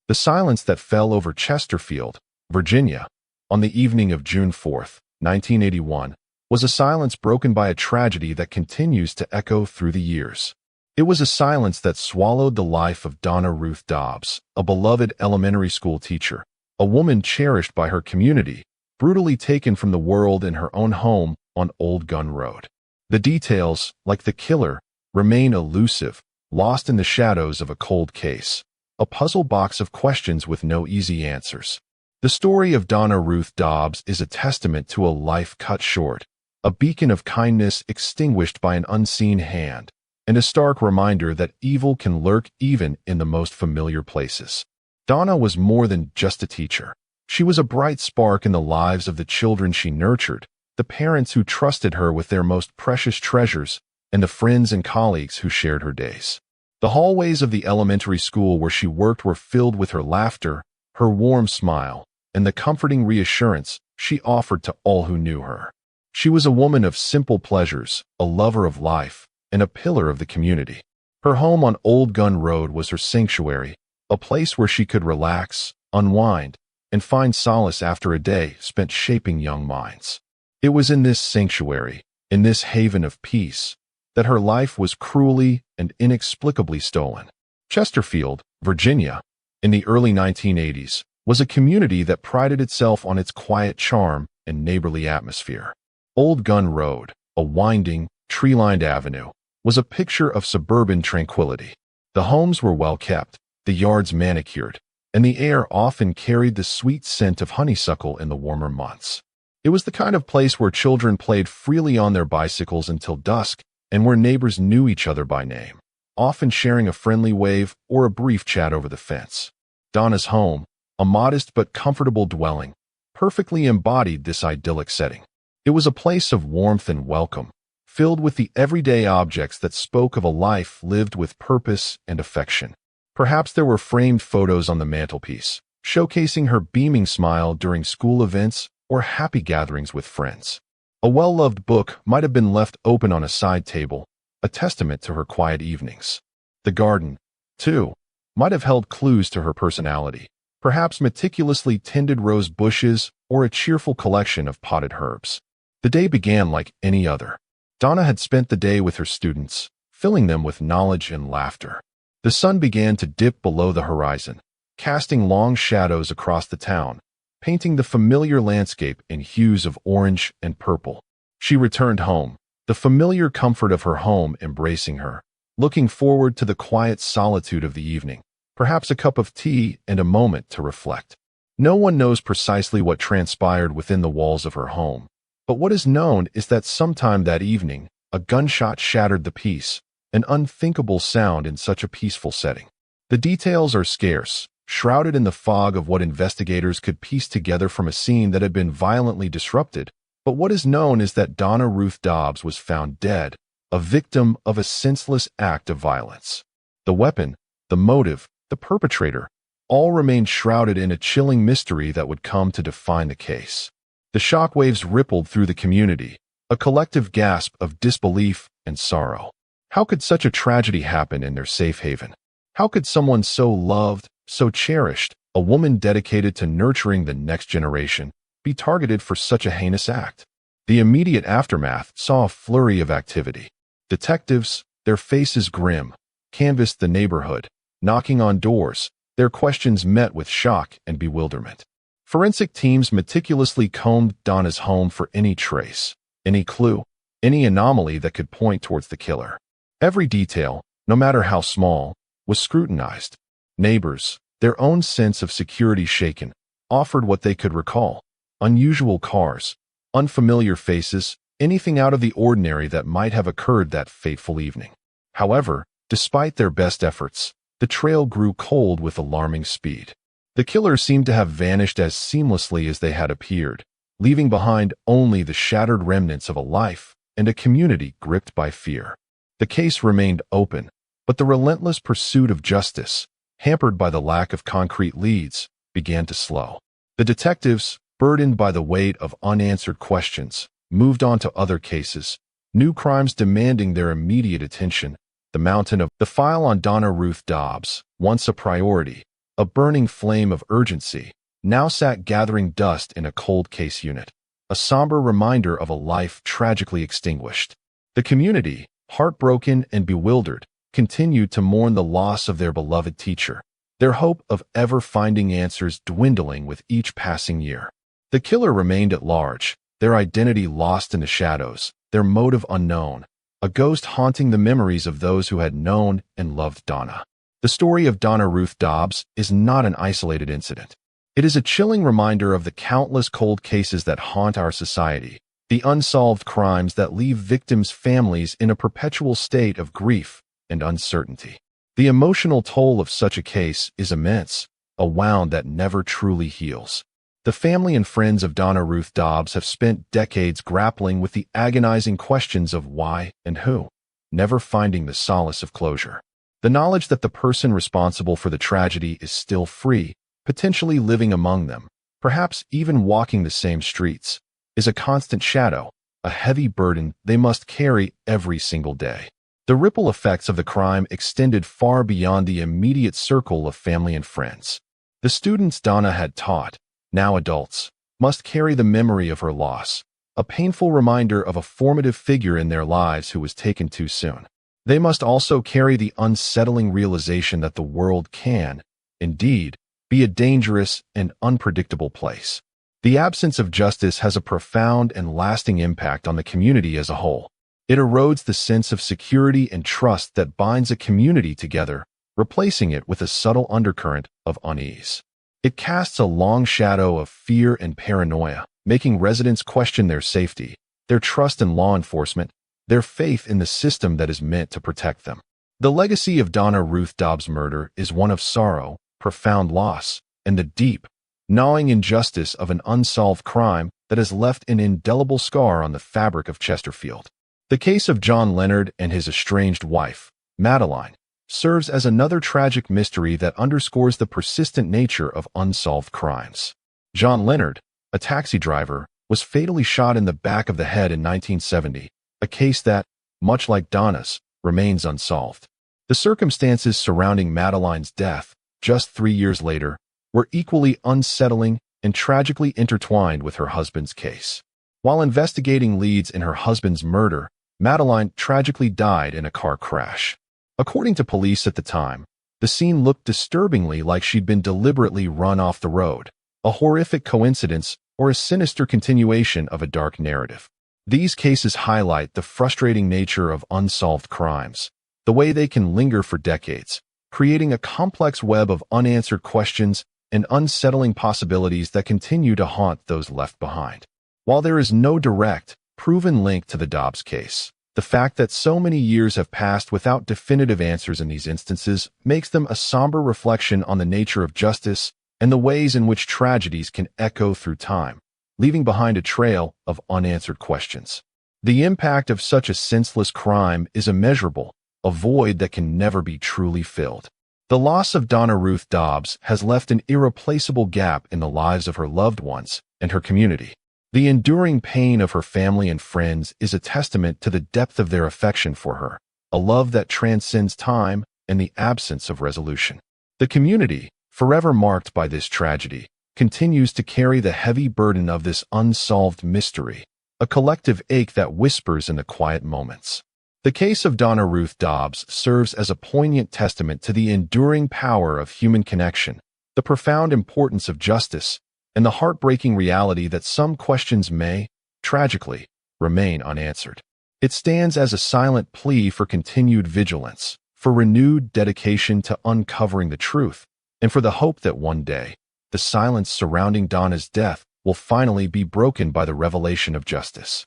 The silence that fell over Chesterfield, Virginia, on the evening of June 4, 1981, was a silence broken by a tragedy that continues to echo through the years. It was a silence that swallowed the life of Donna Ruth Dobbs, a beloved elementary school teacher, a woman cherished by her community, brutally taken from the world in her own home on Old Gun Road. The details, like the killer, remain elusive, lost in the shadows of a cold case, a puzzle box of questions with no easy answers. The story of Donna Ruth Dobbs is a testament to a life cut short, a beacon of kindness extinguished by an unseen hand, and a stark reminder that evil can lurk even in the most familiar places. Donna was more than just a teacher. She was a bright spark in the lives of the children she nurtured, the parents who trusted her with their most precious treasures, and the friends and colleagues who shared her days. The hallways of the elementary school where she worked were filled with her laughter, her warm smile, and the comforting reassurance she offered to all who knew her. She was a woman of simple pleasures, a lover of life, and a pillar of the community. Her home on Old Gun Road was her sanctuary, a place where she could relax, unwind, and find solace after a day spent shaping young minds. It was in this sanctuary, in this haven of peace, that her life was cruelly and inexplicably stolen. Chesterfield, Virginia, in the early 1980s, was a community that prided itself on its quiet charm and neighborly atmosphere. Old Gun Road, a winding, tree-lined avenue, was a picture of suburban tranquility. The homes were well kept, the yards manicured, and the air often carried the sweet scent of honeysuckle in the warmer months. It was the kind of place where children played freely on their bicycles until dusk, and where neighbors knew each other by name, often sharing a friendly wave or a brief chat over the fence. Donna's home, a modest but comfortable dwelling, perfectly embodied this idyllic setting. It was a place of warmth and welcome, filled with the everyday objects that spoke of a life lived with purpose and affection. Perhaps there were framed photos on the mantelpiece, showcasing her beaming smile during school events or happy gatherings with friends. A well-loved book might have been left open on a side table, a testament to her quiet evenings. The garden, too, might have held clues to her personality, perhaps meticulously tended rose bushes or a cheerful collection of potted herbs. The day began like any other. Donna had spent the day with her students, filling them with knowledge and laughter. The sun began to dip below the horizon, casting long shadows across the town, painting the familiar landscape in hues of orange and purple. She returned home, the familiar comfort of her home embracing her, looking forward to the quiet solitude of the evening, perhaps a cup of tea and a moment to reflect. No one knows precisely what transpired within the walls of her home, but what is known is that sometime that evening, a gunshot shattered the peace, an unthinkable sound in such a peaceful setting. The details are scarce, shrouded in the fog of what investigators could piece together from a scene that had been violently disrupted, but what is known is that Donna Ruth Dobbs was found dead, a victim of a senseless act of violence. The weapon, the motive, the perpetrator, all remained shrouded in a chilling mystery that would come to define the case. The shockwaves rippled through the community, a collective gasp of disbelief and sorrow. How could such a tragedy happen in their safe haven? How could someone so loved, so cherished, a woman dedicated to nurturing the next generation, be targeted for such a heinous act? The immediate aftermath saw a flurry of activity. Detectives, their faces grim, canvassed the neighborhood, knocking on doors, their questions met with shock and bewilderment. Forensic teams meticulously combed Donna's home for any trace, any clue, any anomaly that could point towards the killer. Every detail, no matter how small, was scrutinized. Neighbors, their own sense of security shaken, offered what they could recall: unusual cars, unfamiliar faces, anything out of the ordinary that might have occurred that fateful evening. However, despite their best efforts, the trail grew cold with alarming speed. The killer seemed to have vanished as seamlessly as they had appeared, leaving behind only the shattered remnants of a life and a community gripped by fear. The case remained open, but the relentless pursuit of justice, hampered by the lack of concrete leads, began to slow. The detectives, burdened by the weight of unanswered questions, moved on to other cases, new crimes demanding their immediate attention. The mountain of the file on Donna Ruth Dobbs, once a priority, a burning flame of urgency, now sat gathering dust in a cold case unit, a somber reminder of a life tragically extinguished. The community, heartbroken and bewildered, continued to mourn the loss of their beloved teacher, their hope of ever finding answers dwindling with each passing year. The killer remained at large, their identity lost in the shadows, their motive unknown, a ghost haunting the memories of those who had known and loved Donna. The story of Donna Ruth Dobbs is not an isolated incident. It is a chilling reminder of the countless cold cases that haunt our society, the unsolved crimes that leave victims' families in a perpetual state of grief and uncertainty. The emotional toll of such a case is immense, a wound that never truly heals. The family and friends of Donna Ruth Dobbs have spent decades grappling with the agonizing questions of why and who, never finding the solace of closure. The knowledge that the person responsible for the tragedy is still free, potentially living among them, perhaps even walking the same streets, is a constant shadow, a heavy burden they must carry every single day. The ripple effects of the crime extended far beyond the immediate circle of family and friends. The students Donna had taught, now adults, must carry the memory of her loss, a painful reminder of a formative figure in their lives who was taken too soon. They must also carry the unsettling realization that the world can, indeed, be a dangerous and unpredictable place. The absence of justice has a profound and lasting impact on the community as a whole. It erodes the sense of security and trust that binds a community together, replacing it with a subtle undercurrent of unease. It casts a long shadow of fear and paranoia, making residents question their safety, their trust in law enforcement, their faith in the system that is meant to protect them. The legacy of Donna Ruth Dobbs' murder is one of sorrow, profound loss, and the deep, gnawing injustice of an unsolved crime that has left an indelible scar on the fabric of Chesterfield. The case of John Leonard and his estranged wife, Madeline, serves as another tragic mystery that underscores the persistent nature of unsolved crimes. John Leonard, a taxi driver, was fatally shot in the back of the head in 1970, a case that, much like Donna's, remains unsolved. The circumstances surrounding Madeline's death, just 3 years later, were equally unsettling and tragically intertwined with her husband's case. While investigating leads in her husband's murder, Madeline tragically died in a car crash. According to police at the time, the scene looked disturbingly like she'd been deliberately run off the road, a horrific coincidence or a sinister continuation of a dark narrative. These cases highlight the frustrating nature of unsolved crimes, the way they can linger for decades, creating a complex web of unanswered questions and unsettling possibilities that continue to haunt those left behind. While there is no direct, proven link to the Dobbs case, the fact that so many years have passed without definitive answers in these instances makes them a somber reflection on the nature of justice and the ways in which tragedies can echo through time, leaving behind a trail of unanswered questions. The impact of such a senseless crime is immeasurable, a void that can never be truly filled. The loss of Donna Ruth Dobbs has left an irreplaceable gap in the lives of her loved ones and her community. The enduring pain of her family and friends is a testament to the depth of their affection for her, a love that transcends time and the absence of resolution. The community, forever marked by this tragedy, continues to carry the heavy burden of this unsolved mystery, a collective ache that whispers in the quiet moments. The case of Donna Ruth Dobbs serves as a poignant testament to the enduring power of human connection, the profound importance of justice, and the heartbreaking reality that some questions may, tragically, remain unanswered. It stands as a silent plea for continued vigilance, for renewed dedication to uncovering the truth, and for the hope that one day, the silence surrounding Donna's death will finally be broken by the revelation of justice.